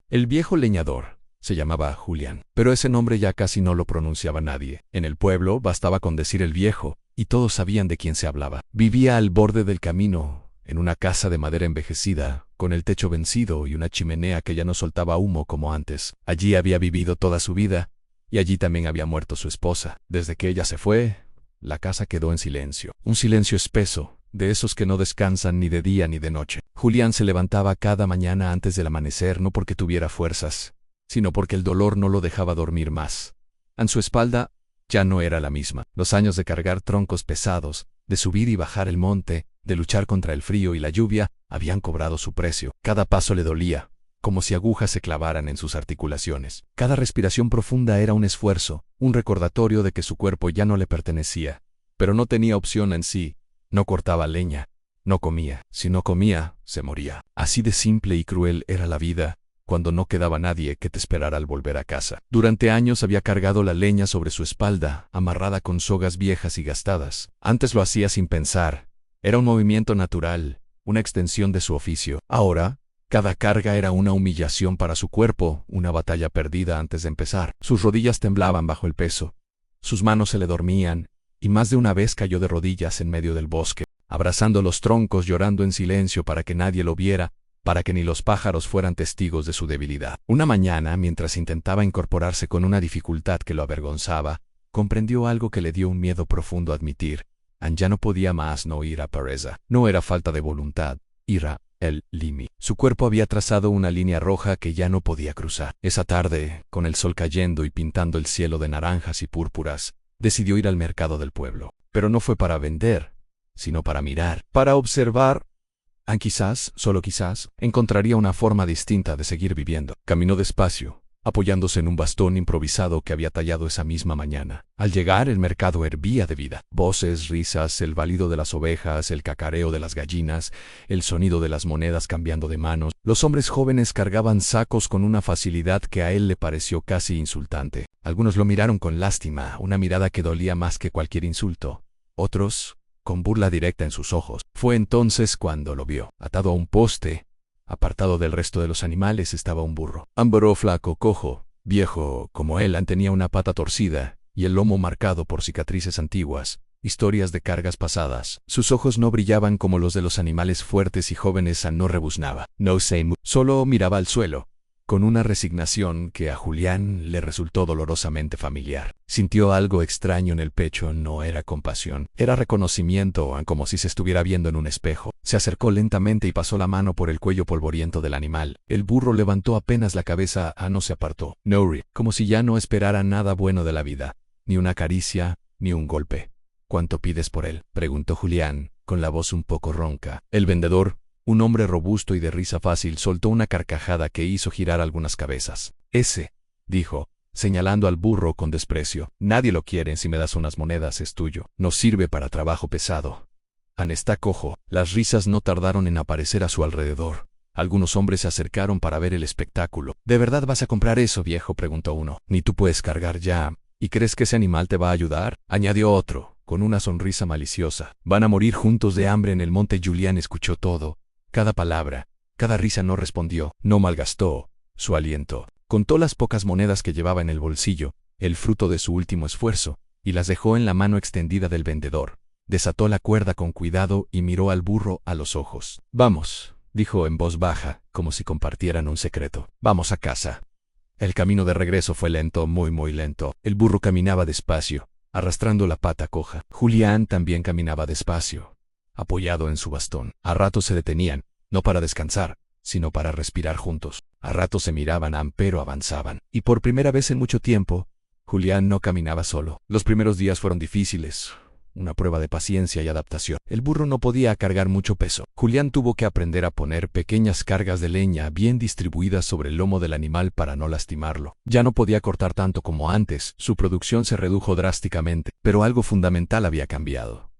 El viejo leñador se llamaba Julián, pero ese nombre ya casi no lo pronunciaba nadie. En el pueblo bastaba con decir el viejo, y todos sabían de quién se hablaba. Vivía al borde del camino, en una casa de madera envejecida, con el techo vencido y una chimenea que ya no soltaba humo como antes. Allí había vivido toda su vida, y allí también había muerto su esposa. Desde que ella se fue, la casa quedó en silencio. Un silencio espeso, de esos que no descansan ni de día ni de noche. Julián se levantaba cada mañana antes del amanecer no porque tuviera fuerzas, sino porque el dolor no lo dejaba dormir más. En su espalda ya no era la misma. Los años de cargar troncos pesados, de subir y bajar el monte, de luchar contra el frío y la lluvia, habían cobrado su precio. Cada paso le dolía, como si agujas se clavaran en sus articulaciones. Cada respiración profunda era un esfuerzo, un recordatorio de que su cuerpo ya no le pertenecía. Pero no tenía opción en sí. No cortaba leña, no comía. Si no comía, se moría. Así de simple y cruel era la vida, cuando no quedaba nadie que te esperara al volver a casa. Durante años había cargado la leña sobre su espalda, amarrada con sogas viejas y gastadas. Antes lo hacía sin pensar. Era un movimiento natural, una extensión de su oficio. Ahora, cada carga era una humillación para su cuerpo, una batalla perdida antes de empezar. Sus rodillas temblaban bajo el peso. Sus manos se le dormían, y más de una vez cayó de rodillas en medio del bosque, abrazando los troncos, llorando en silencio para que nadie lo viera, para que ni los pájaros fueran testigos de su debilidad. Una mañana, mientras intentaba incorporarse con una dificultad que lo avergonzaba, comprendió algo que le dio un miedo profundo a admitir. Ya no podía más no ir a Pereza. No era falta de voluntad, era el límite. Su cuerpo había trazado una línea roja que ya no podía cruzar. Esa tarde, con el sol cayendo y pintando el cielo de naranjas y púrpuras, decidió ir al mercado del pueblo. Pero no fue para vender, sino para mirar, para observar. Quizás, solo quizás, encontraría una forma distinta de seguir viviendo. Caminó despacio, apoyándose en un bastón improvisado que había tallado esa misma mañana. Al llegar, el mercado hervía de vida. Voces, risas, el balido de las ovejas, el cacareo de las gallinas, el sonido de las monedas cambiando de manos. Los hombres jóvenes cargaban sacos con una facilidad que a él le pareció casi insultante. Algunos lo miraron con lástima, una mirada que dolía más que cualquier insulto. Otros, con burla directa en sus ojos. Fue entonces cuando lo vio. Atado a un poste, apartado del resto de los animales, estaba un burro. Ámbaro, flaco, cojo, viejo, como él, tenía una pata torcida y el lomo marcado por cicatrices antiguas, historias de cargas pasadas. Sus ojos no brillaban como los de los animales fuertes y jóvenes. No rebuznaba. No se solo miraba al suelo, con una resignación que a Julián le resultó dolorosamente familiar. Sintió algo extraño en el pecho. No era compasión, era reconocimiento, como si se estuviera viendo en un espejo. Se acercó lentamente y pasó la mano por el cuello polvoriento del animal. El burro levantó apenas la cabeza, no se apartó. No ri, como si ya no esperara nada bueno de la vida, ni una caricia, ni un golpe. ¿Cuánto pides por él?, preguntó Julián, con la voz un poco ronca. El vendedor, un hombre robusto y de risa fácil, soltó una carcajada que hizo girar algunas cabezas. Ese, dijo, señalando al burro con desprecio. Nadie lo quiere. Si me das unas monedas es tuyo. No sirve para trabajo pesado. Está cojo. Las risas no tardaron en aparecer a su alrededor. Algunos hombres se acercaron para ver el espectáculo. ¿De verdad vas a comprar eso, viejo?, preguntó uno. Ni tú puedes cargar ya. ¿Y crees que ese animal te va a ayudar?, añadió otro, con una sonrisa maliciosa. Van a morir juntos de hambre en el monte. Julián escuchó todo. Cada palabra, cada risa. No respondió, no malgastó su aliento. Contó las pocas monedas que llevaba en el bolsillo, el fruto de su último esfuerzo, y las dejó en la mano extendida del vendedor. Desató la cuerda con cuidado y miró al burro a los ojos. Vamos, dijo en voz baja, como si compartieran un secreto. Vamos a casa. El camino de regreso fue lento, muy lento. El burro caminaba despacio, arrastrando la pata coja. Julián también caminaba despacio, apoyado en su bastón. A ratos se detenían, no para descansar, sino para respirar juntos. A ratos se miraban, pero avanzaban. Y por primera vez en mucho tiempo, Julián no caminaba solo. Los primeros días fueron difíciles, una prueba de paciencia y adaptación. El burro no podía cargar mucho peso. Julián tuvo que aprender a poner pequeñas cargas de leña bien distribuidas sobre el lomo del animal para no lastimarlo. Ya no podía cortar tanto como antes, su producción se redujo drásticamente, pero algo fundamental había cambiado.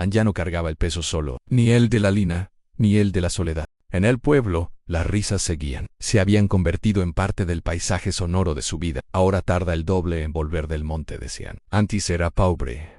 Ya no cargaba el peso solo, ni el de la lina, ni el de la soledad. En el pueblo, las risas seguían. Se habían convertido en parte del paisaje sonoro de su vida. Ahora tarda el doble en volver del monte, decían. Antes era pobre.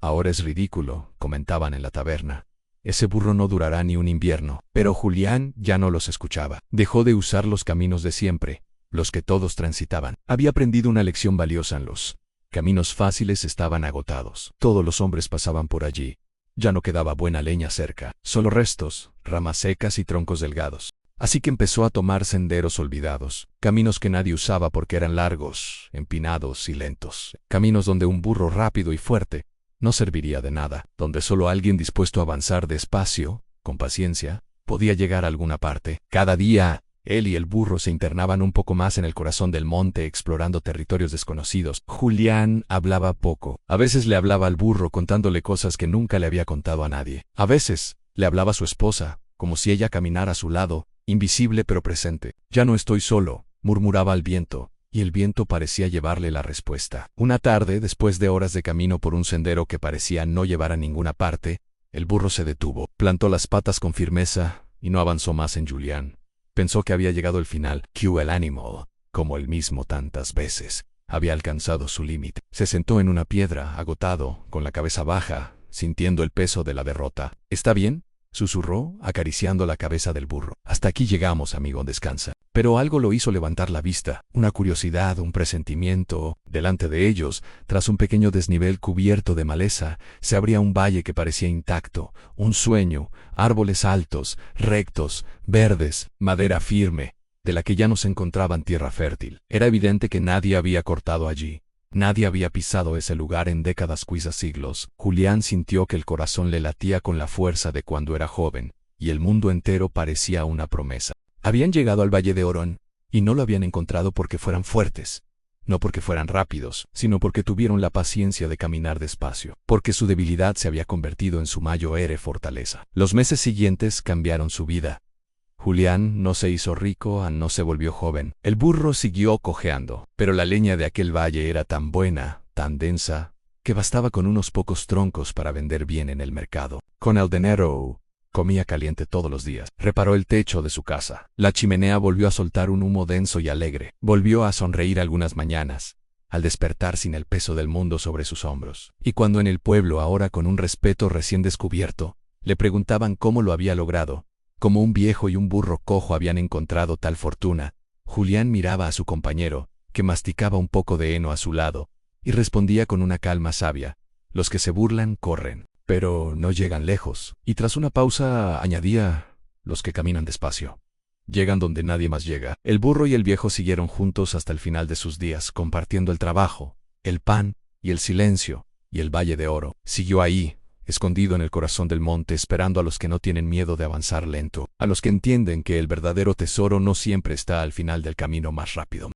Ahora es ridículo, comentaban en la taberna. Ese burro no durará ni un invierno. Pero Julián ya no los escuchaba. Dejó de usar los caminos de siempre, los que todos transitaban. Había aprendido una lección valiosa en los caminos fáciles estaban agotados. Todos los hombres pasaban por allí. Ya no quedaba buena leña cerca, solo restos, ramas secas y troncos delgados. Así que empezó a tomar senderos olvidados, caminos que nadie usaba porque eran largos, empinados y lentos. Caminos donde un burro rápido y fuerte no serviría de nada, donde solo alguien dispuesto a avanzar despacio, con paciencia, podía llegar a alguna parte. Cada día, él y el burro se internaban un poco más en el corazón del monte explorando territorios desconocidos. Julián hablaba poco. A veces le hablaba al burro contándole cosas que nunca le había contado a nadie. A veces le hablaba a su esposa, como si ella caminara a su lado, invisible pero presente. Ya no estoy solo, murmuraba al viento, y el viento parecía llevarle la respuesta. Una tarde, después de horas de camino por un sendero que parecía no llevar a ninguna parte, el burro se detuvo, plantó las patas con firmeza y no avanzó más en Julián. Pensó que había llegado el final, que el animal, como él mismo tantas veces, había alcanzado su límite. Se sentó en una piedra, agotado, con la cabeza baja, sintiendo el peso de la derrota. ¿Está bien?, susurró, acariciando la cabeza del burro. Hasta aquí llegamos, amigo, descansa. Pero algo lo hizo levantar la vista, una curiosidad, un presentimiento. Delante de ellos, tras un pequeño desnivel cubierto de maleza, se abría un valle que parecía intacto, un sueño, árboles altos, rectos, verdes, madera firme, de la que ya no se encontraba en tierra fértil. Era evidente que nadie había cortado allí. Nadie había pisado ese lugar en décadas, quizás siglos. Julián sintió que el corazón le latía con la fuerza de cuando era joven, y el mundo entero parecía una promesa. Habían llegado al Valle de Orón, y no lo habían encontrado porque fueran fuertes, no porque fueran rápidos, sino porque tuvieron la paciencia de caminar despacio, porque su debilidad se había convertido en su mayor fortaleza. Los meses siguientes cambiaron su vida. Julián no se hizo rico, no se volvió joven. El burro siguió cojeando, pero la leña de aquel valle era tan buena, tan densa, que bastaba con unos pocos troncos para vender bien en el mercado. Con el dinero, comía caliente todos los días. Reparó el techo de su casa. La chimenea volvió a soltar un humo denso y alegre. Volvió a sonreír algunas mañanas, al despertar sin el peso del mundo sobre sus hombros. Y cuando en el pueblo, ahora con un respeto recién descubierto, le preguntaban cómo lo había logrado, cómo un viejo y un burro cojo habían encontrado tal fortuna, Julián miraba a su compañero, que masticaba un poco de heno a su lado, y respondía con una calma sabia: los que se burlan corren, pero no llegan lejos. Y tras una pausa añadía: los que caminan despacio llegan donde nadie más llega. El burro y el viejo siguieron juntos hasta el final de sus días, compartiendo el trabajo, el pan y el silencio, y el Valle de Oro siguió ahí, escondido en el corazón del monte, esperando a los que no tienen miedo de avanzar lento, a los que entienden que el verdadero tesoro no siempre está al final del camino más rápido.